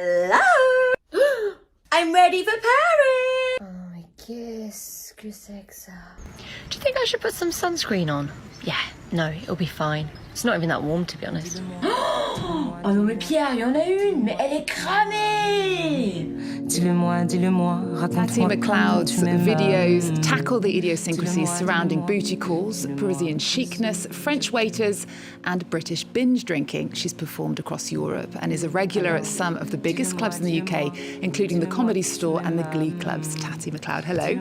Hello! I'm ready for Paris! Oh, qu'est-ce que c'est que ça? Do you think I should put some sunscreen on? Yeah, no, it'll be fine. It's not even that warm, to be honest. Oh non mais Pierre, il y en a une, mais elle est cramée! Dis-le-moi, Tatty Macleod's videos tackle the idiosyncrasies surrounding booty calls, Parisian chicness, French waiters, and British binge drinking. She's performed across Europe and is a regular at some of the biggest clubs in the UK, including the Comedy Store and the Glee clubs. Tatty Macleod, hello.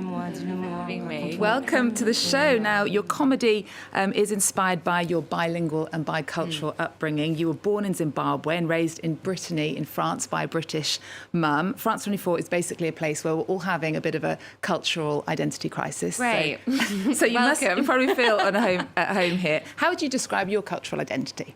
Welcome to the show. Now, your comedy is inspired by your bilingual and bicultural upbringing. You were born in Zimbabwe and raised in Brittany, in France, by a British mum. France 24 is basically a place where we're all having a bit of a cultural identity crisis. Right. So you probably feel at home here. How would you describe your cultural identity?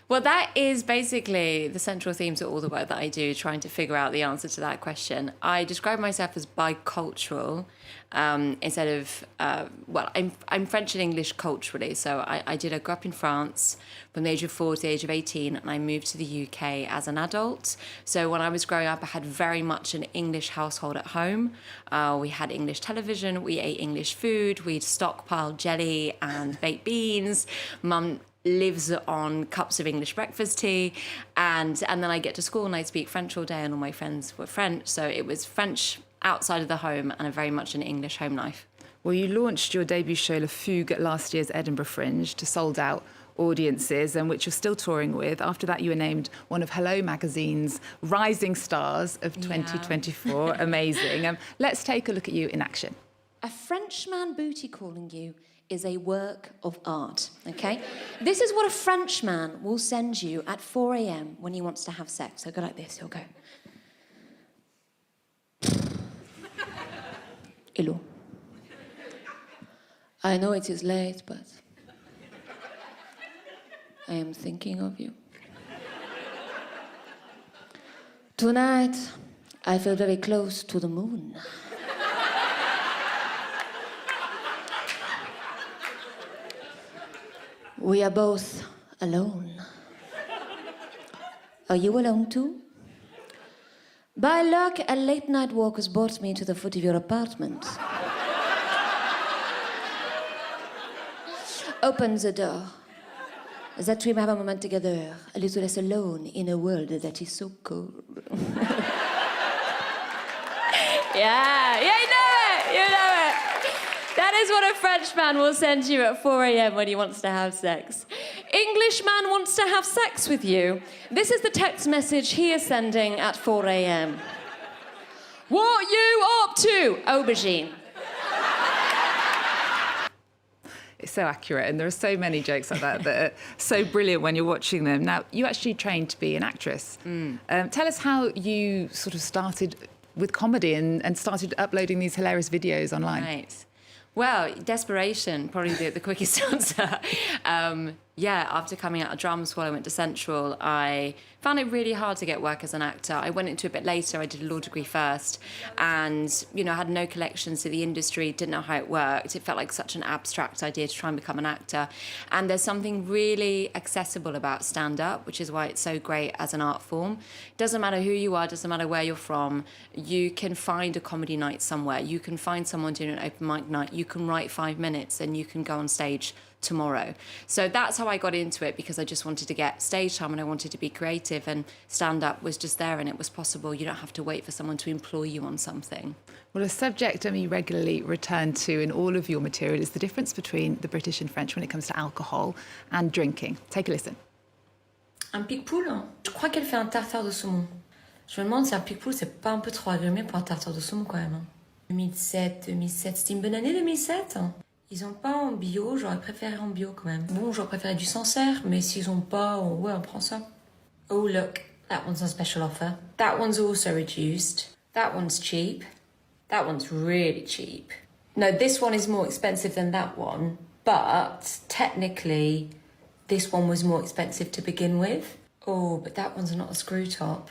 Well, that is basically the central theme to all the work that I do, trying to figure out the answer to that question. I describe myself as bicultural instead of, I'm French and English culturally. So I grew up in France from the age of 4 to the age of 18, and I moved to the UK as an adult. So when I was growing up, I had very much an English household at home. We had English television, we ate English food, we'd stockpiled jelly and baked beans. Mum lives on cups of English breakfast tea, and then I get to school and I speak French all day, and all my friends were French, so it was French outside of the home and very much an English home life. Well, you launched your debut show Le Fugue at last year's Edinburgh Fringe to sold-out audiences, and which you're still touring with. After that, you were named one of Hello Magazine's rising stars of 2024. Amazing. Let's take a look at you in action. A Frenchman booty calling you is a work of art, okay? This is what a Frenchman will send you at 4 a.m. when he wants to have sex. So go like this, he'll go. Hello. I know it is late, but I am thinking of you. Tonight, I feel very close to the moon. We are both alone. Are you alone too? By luck, a late night walk has brought me to the foot of your apartment. Open the door, that we may have a moment together, a little less alone in a world that is so cold. Yeah, you know it. That is what a Frenchman will send you at 4 a.m. when he wants to have sex. Englishman wants to have sex with you. This is the text message he is sending at 4 a.m. What you up to, aubergine? It's so accurate, and there are so many jokes like that that are so brilliant when you're watching them. Now, you actually trained to be an actress. Tell us how you sort of started with comedy and started uploading these hilarious videos online. Right. Well, desperation, probably the quickest answer. After coming out of drama school, I went to Central. I found it really hard to get work as an actor. I went into it a bit later. I did a law degree first, and I had no connections to the industry, didn't know how it worked. It felt like such an abstract idea to try and become an actor. And there's something really accessible about stand-up, which is why it's so great as an art form. Doesn't matter who you are, doesn't matter where you're from. You can find a comedy night somewhere. You can find someone doing an open mic night. You can write 5 minutes and you can go on stage tomorrow. So that's how I got into it, because I just wanted to get stage time and I wanted to be creative, and stand-up was just there and it was possible. You don't have to wait for someone to employ you on something. Well, a subject you regularly return to in all of your material is the difference between the British and French when it comes to alcohol and drinking. Take a listen. Un pic-poule, je crois qu'elle fait un tartare de saumon. Je me demande si un pic-poule, c'est pas un peu trop agrémé pour un tartare de saumon quand même. 2007, c'était une bonne année 2007. Ils ont pas en bio, j'aurais préféré en bio quand même. Bon, j'aurais préféré du Sancerre, mais s'ils ont pas, ouais, on prend ça. Oh look, that one's on special offer. That one's also reduced. That one's cheap. That one's really cheap. No, this one is more expensive than that one, but technically this one was more expensive to begin with. Oh, but that one's not a screw top.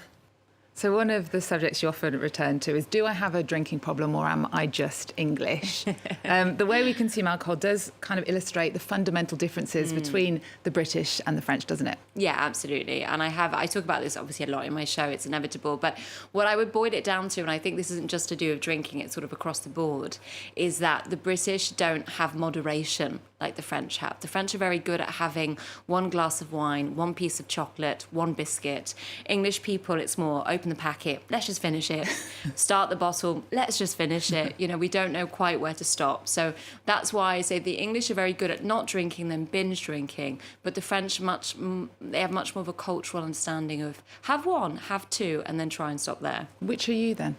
So one of the subjects you often return to is, do I have a drinking problem or am I just English? The way we consume alcohol does kind of illustrate the fundamental differences between the British and the French, doesn't it? Yeah, absolutely. And I talk about this obviously a lot in my show, it's inevitable. But what I would boil it down to, and I think this isn't just to do with drinking, it's sort of across the board, is that the British don't have moderation like the French have. The French are very good at having one glass of wine, one piece of chocolate, one biscuit. English people, it's more open the packet, let's just finish it. Start the bottle, let's just finish it. You know, we don't know quite where to stop. So that's why I say the English are very good at not drinking than binge drinking, but the French they have much more of a cultural understanding of have one, have two, and then try and stop there. Which are you then?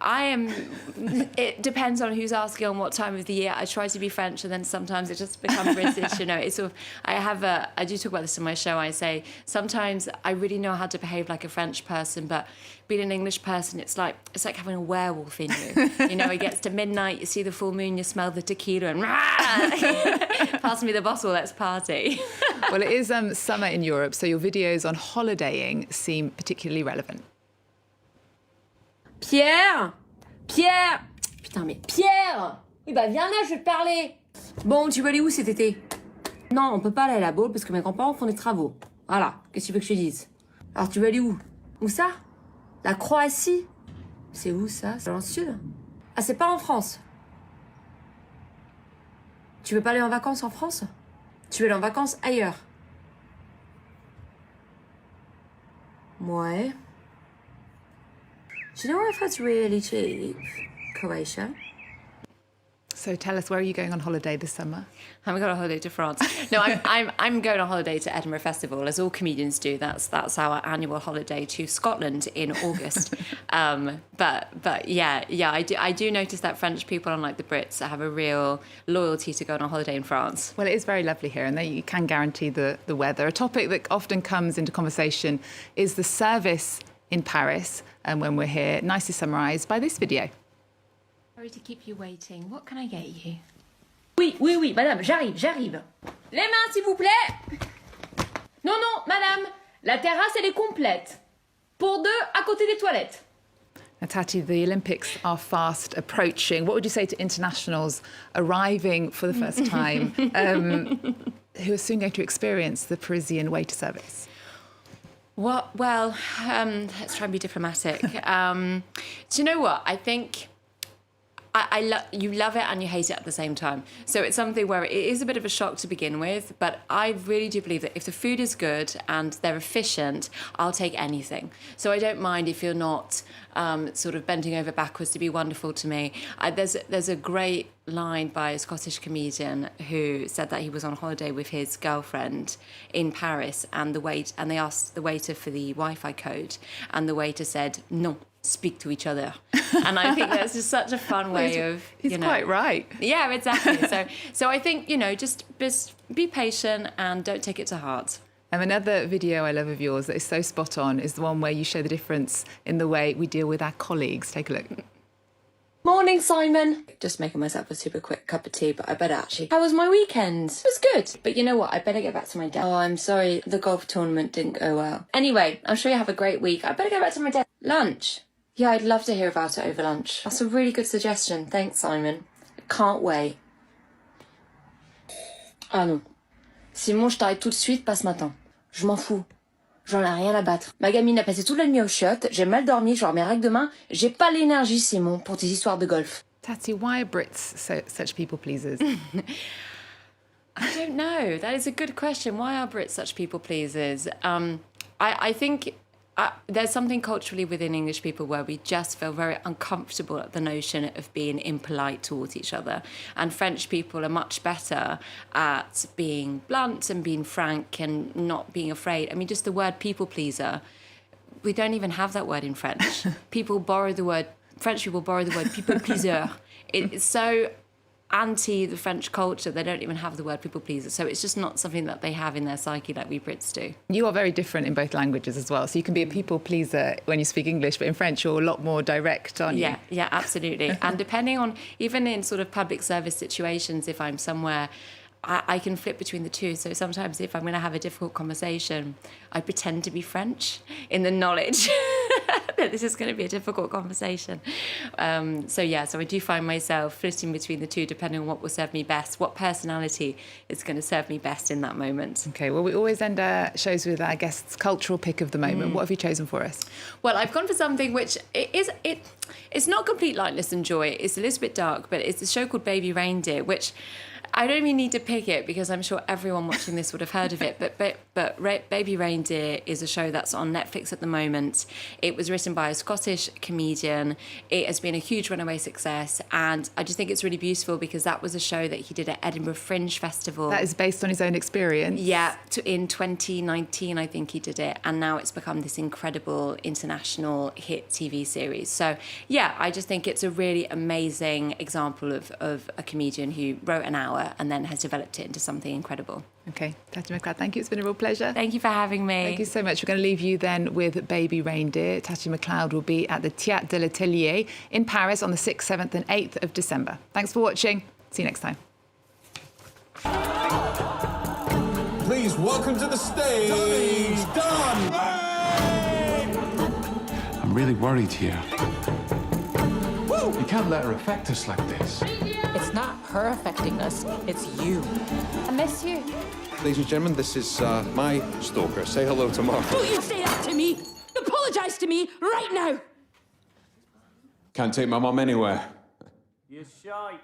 I am, it depends on who's asking on what time of the year. I try to be French and then sometimes it just becomes British, you know. It's sort of, I do talk about this in my show. I say, sometimes I really know how to behave like a French person, but being an English person, it's like having a werewolf in you. You know, it gets to midnight, you see the full moon, you smell the tequila and pass me the bottle, let's party. Well, it is summer in Europe, so your videos on holidaying seem particularly relevant. Pierre! Pierre! Putain, mais Pierre! Oui, bah viens là, je vais te parler. Bon, tu veux aller où cet été? Non, on peut pas aller à la Baule parce que mes grands-parents font des travaux. Voilà, qu'est-ce que tu veux que je te dise? Alors, tu veux aller où? Où ça? La Croatie? C'est où ça? C'est dans le sud? Ah, c'est pas en France? Tu veux pas aller en vacances en France? Tu veux aller en vacances ailleurs? Ouais. Do you know if it's really cheap? Croatia. So tell us, where are you going on holiday this summer? I'm going on holiday to France. No, I'm going on holiday to Edinburgh Festival, as all comedians do. That's our annual holiday to Scotland in August. But yeah, I do notice that French people, unlike the Brits, have a real loyalty to going on holiday in France. Well, it is very lovely here, and you can guarantee the weather. A topic that often comes into conversation is the service in Paris, and when we're here, nicely summarised by this video. Sorry to keep you waiting. What can I get you? Oui, madame, j'arrive. Les mains, s'il vous plaît. Non, madame, la terrasse, elle est complète. Pour deux, à côté des toilettes. Now, Tatty, the Olympics are fast approaching. What would you say to internationals arriving for the first time who are soon going to experience the Parisian waiter service? Well, let's try and be diplomatic. Do you know what? I think you love it and you hate it at the same time. So it's something where it is a bit of a shock to begin with, but I really do believe that if the food is good and they're efficient, I'll take anything. So I don't mind if you're not sort of bending over backwards to be wonderful to me. There's a great line by a Scottish comedian who said that he was on holiday with his girlfriend in Paris and they asked the waiter for the Wi-Fi code and the waiter said, "Non, speak to each other." And I think that's just such a fun way of, He's quite right. Yeah, exactly. So I think, just be patient and don't take it to heart. Another video I love of yours that is so spot on is the one where you show the difference in the way we deal with our colleagues. Take a look. Morning, Simon. Just making myself a super quick cup of tea, but I better actually. How was my weekend? It was good. But you know what? I better get back to my desk. Oh, I'm sorry. The golf tournament didn't go well. Anyway, I'm sure you have a great week. I better get back to my desk. Lunch. Yeah, I'd love to hear about it over lunch. That's a really good suggestion. Thanks, Simon. I can't wait. Ah non. Simon, je t'arrête tout de suite, pas ce matin. Je m'en fous. J'en ai rien à battre. Ma gamine a passé toute la nuit au chiottes, j'ai mal dormi, je mes règles demain. J'ai pas l'énergie, Simon, pour tes histoires de golf. Tatty, why are Brits such people pleasers? I don't know. That is a good question. Why are Brits such people pleasers? I think there's something culturally within English people where we just feel very uncomfortable at the notion of being impolite towards each other. And French people are much better at being blunt and being frank and not being afraid. I mean, just the word people pleaser, we don't even have that word in French. French people borrow the word people pleaser. It's so anti the French culture, they don't even have the word people pleaser. So it's just not something that they have in their psyche like we Brits do. You are very different in both languages as well. So you can be a people pleaser when you speak English, but in French you're a lot more direct, aren't you? Yeah, absolutely. And depending on, even in sort of public service situations, if I'm somewhere, I can flip between the two. So sometimes if I'm going to have a difficult conversation, I pretend to be French in the knowledge that this is going to be a difficult conversation. So I do find myself flitting between the two, depending on what will serve me best, what personality is going to serve me best in that moment. Okay, well, we always end our shows with our guests' cultural pick of the moment. What have you chosen for us? Well, I've gone for something which it's not complete lightness and joy. It's a little bit dark, but it's a show called Baby Reindeer, which I don't even need to pick it because I'm sure everyone watching this would have heard of it. But Baby Reindeer is a show that's on Netflix at the moment. It was written by a Scottish comedian. It has been a huge runaway success, and I just think it's really beautiful because that was a show that he did at Edinburgh Fringe Festival. That is based on his own experience. Yeah, in 2019, I think he did it, and now it's become this incredible international hit TV series. So yeah, I just think it's a really amazing example of a comedian who wrote an hour and then has developed it into something incredible. Okay, Tatty Macleod, thank you. It's been a real pleasure. Thank you for having me. Thank you so much. We're going to leave you then with Baby Reindeer. Tatty Macleod will be at the Théâtre de l'Atelier in Paris on the 6th, 7th and 8th of December. Thanks for watching. See you next time. Please welcome to the stage, Don! I'm really worried here. You can't let her affect us like this. It's not her affecting us, it's you. I miss you. Ladies and gentlemen, this is my stalker. Say hello to Mark. Don't you say that to me! Apologise to me right now! Can't take my mum anywhere. You shite.